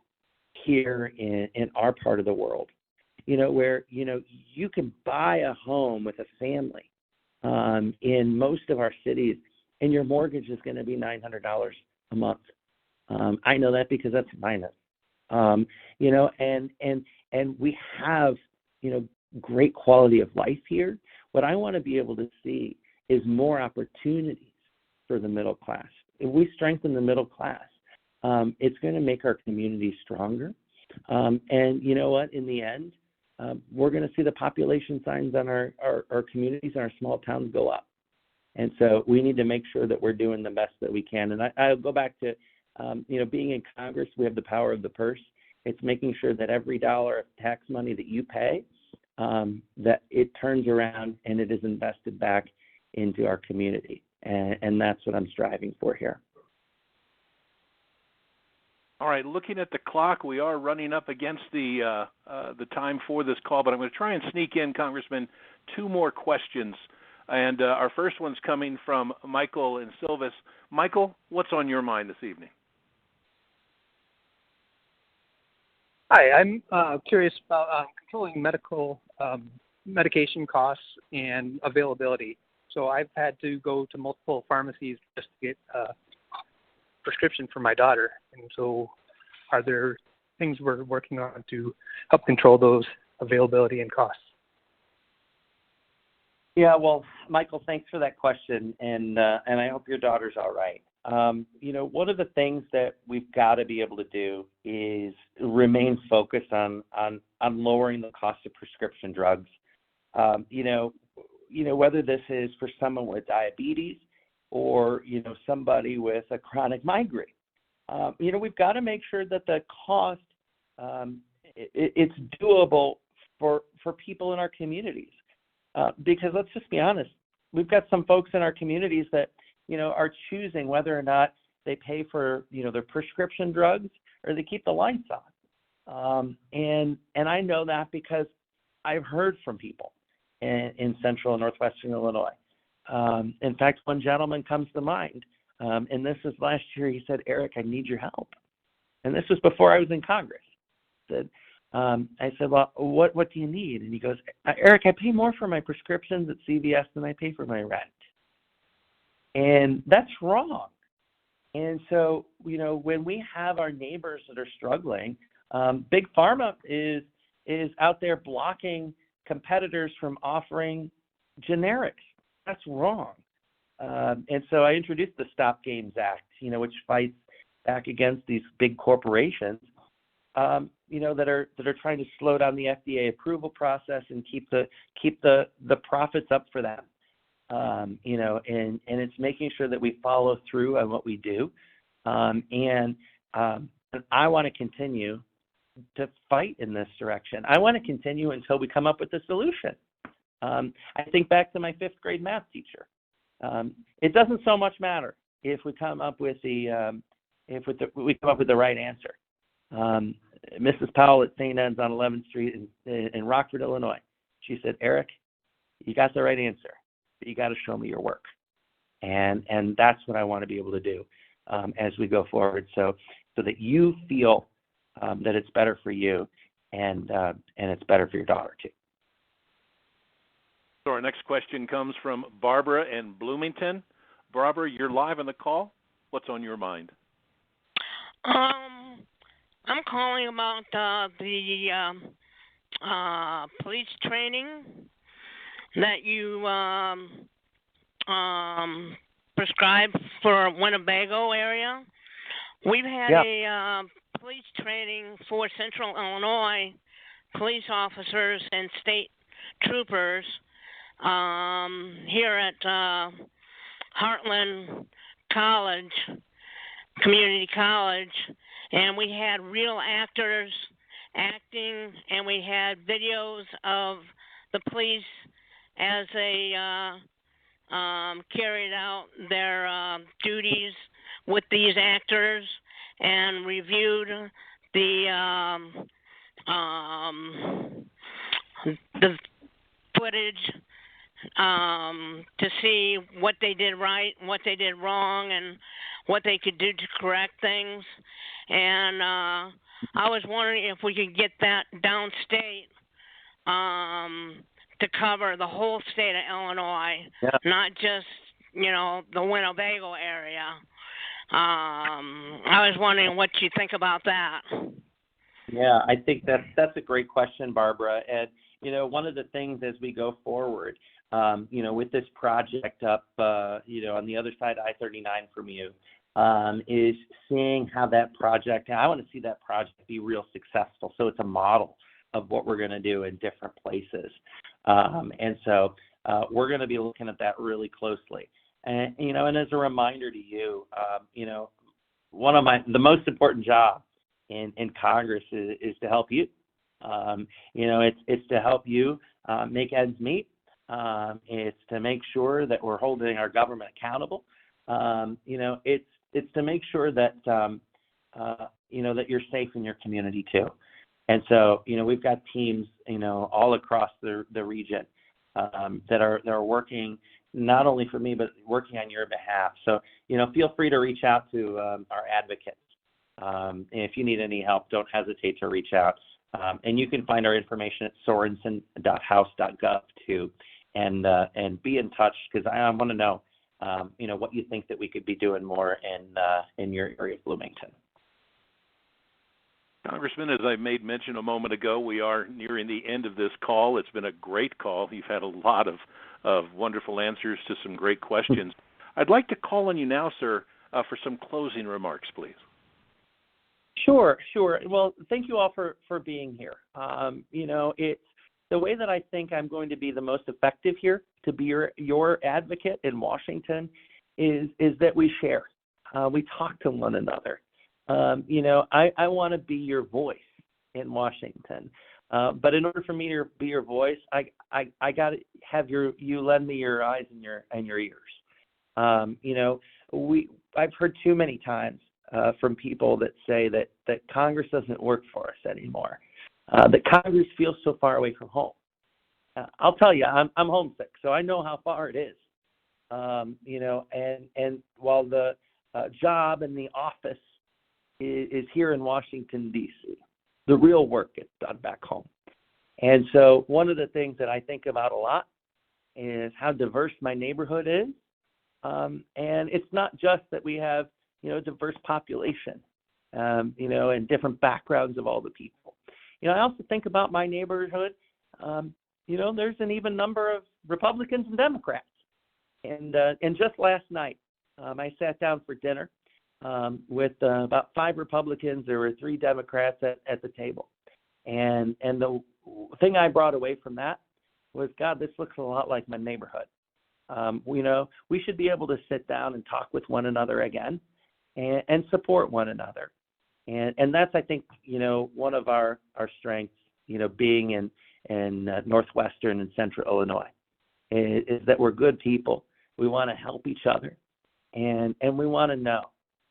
here in our part of the world, where, you can buy a home with a family in most of our cities, and your mortgage is going to be $900 a month. I know that because that's mine. And we have, great quality of life here. What I want to be able to see is more opportunities for the middle class. If we strengthen the middle class, it's going to make our communities stronger. And you know what? In the end, we're going to see the population signs on our communities and our small towns go up. And so we need to make sure that we're doing the best that we can. And I'll go back to, being in Congress, we have the power of the purse. It's making sure that every dollar of tax money that you pay, that it turns around and it is invested back into our community. And that's what I'm striving for here. All right, looking at the clock, we are running up against the time for this call, but I'm going to try and sneak in, Congressman, 2 more questions. And our first one's coming from Michael in Silvis. Michael, what's on your mind this evening? Hi, I'm curious about controlling medication costs and availability. So I've had to go to multiple pharmacies just to get a prescription for my daughter. And so are there things we're working on to help control those availability and costs? Yeah, well, Michael, thanks for that question, and I hope your daughter's all right. One of the things that we've got to be able to do is remain focused on lowering the cost of prescription drugs. Whether this is for someone with diabetes or, somebody with a chronic migraine. We've got to make sure that the cost, it's doable for people in our communities. Because let's just be honest, we've got some folks in our communities that, are choosing whether or not they pay for, their prescription drugs or they keep the lights on. And I know that because I've heard from people in central and northwestern Illinois. In fact, one gentleman comes to mind, and this is last year. He said, "Eric, I need your help." And this was before I was in Congress. I said, "Well, what do you need?" And he goes, "Eric, I pay more for my prescriptions at CVS than I pay for my rent." And that's wrong. And so, when we have our neighbors that are struggling, Big Pharma is out there blocking competitors from offering generics. That's wrong. And so I introduced the Stop Games Act, which fights back against these big corporations, that are trying to slow down the FDA approval process and keep the profits up for them. And it's making sure that we follow through on what we do. And I want to continue to fight in this direction. I want to continue until we come up with a solution. I think back to my 5th grade math teacher. It doesn't so much matter if we come up with we come up with the right answer. Mrs. Powell at St. Anne's on 11th Street in Rockford, Illinois. She said, "Eric, you got the right answer, but you got to show me your work." And that's what I want to be able to do as we go forward, so that you feel that it's better for you and it's better for your daughter too. So our next question comes from Barbara in Bloomington. Barbara, you're live on the call. What's on your mind? I'm calling about the police training that you prescribed for Winnebago area. We've had a police training for Central Illinois police officers and state troopers here at Heartland College, Community College, and we had real actors acting, and we had videos of the police as they carried out their duties with these actors, and reviewed the footage to see what they did right and what they did wrong and what they could do to correct things. And I was wondering if we could get that downstate to cover the whole state of Illinois, not just, the Winnebago area. I was wondering what you think about that. Yeah, I think that's a great question, Barbara. And, one of the things as we go forward, with this project up, on the other side of I-39 from you, is seeing how that project, I want to see that project be real successful. So it's a model of what we're going to do in different places. And so we're going to be looking at that really closely. And, and as a reminder to you, one of the most important jobs in Congress is to help you. It's to help you make ends meet. It's to make sure that we're holding our government accountable. It's to make sure that, that you're safe in your community too. And so, we've got teams, all across the region that are working not only for me, but working on your behalf. So, feel free to reach out to our advocates. If you need any help, don't hesitate to reach out. And you can find our information at sorensen.house.gov too, and be in touch, because I want to know, what you think that we could be doing more in your area of Bloomington. Congressman, as I made mention a moment ago, we are nearing the end of this call. It's been a great call. You've had a lot of wonderful answers to some great questions. I'd like to call on you now, sir, for some closing remarks, please. Sure. Well, thank you all for being here. It's the way that I think I'm going to be the most effective here to be your advocate in Washington is that we share. We talk to one another. I want to be your voice in Washington. But in order for me to be your voice, I got to have you lend me your eyes and your ears. I've heard too many times from people that say that Congress doesn't work for us anymore. That Congress feels so far away from home. I'll tell you, I'm homesick, so I know how far it is. And while the job and the office is here in Washington, D.C., the real work gets done back home. And so one of the things that I think about a lot is how diverse my neighborhood is. And it's not just that we have, a diverse population, and different backgrounds of all the people. I also think about my neighborhood there's an even number of Republicans and Democrats. And just last night, I sat down for dinner with about 5 Republicans. There were 3 Democrats at the table. And the thing I brought away from that was, God, this looks a lot like my neighborhood. We should be able to sit down and talk with one another again and support one another. And that's, I think, one of our strengths, being in Northwestern and Central Illinois, is that we're good people. We want to help each other, and we want to know,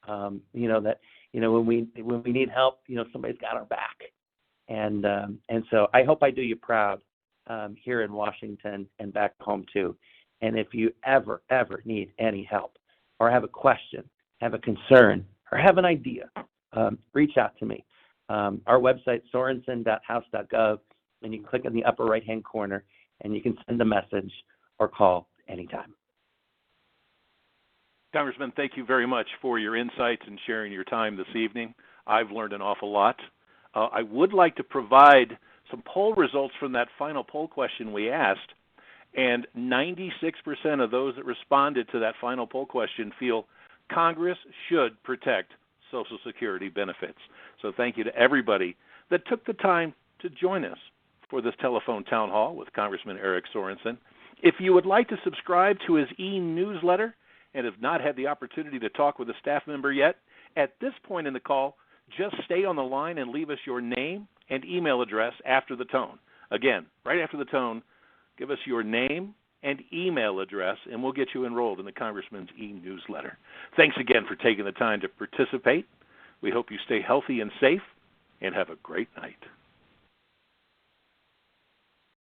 that, when we need help, somebody's got our back. And so I hope I do you proud here in Washington and back home too. And if you ever need any help or have a question, have a concern, or have an idea, reach out to me. Our website, sorensen.house.gov, and you can click in the upper right-hand corner, and you can send a message or call anytime. Congressman, thank you very much for your insights and sharing your time this evening. I've learned an awful lot. I would like to provide some poll results from that final poll question we asked, and 96% of those that responded to that final poll question feel Congress should protect Social Security benefits. So thank you to everybody that took the time to join us for this telephone town hall with Congressman Eric Sorensen. If you would like to subscribe to his e-newsletter and have not had the opportunity to talk with a staff member yet, at this point in the call, just stay on the line and leave us your name and email address after the tone. Again, right after the tone, give us your name and email address, and we'll get you enrolled in the Congressman's e-newsletter. Thanks again for taking the time to participate. We hope you stay healthy and safe, and have a great night.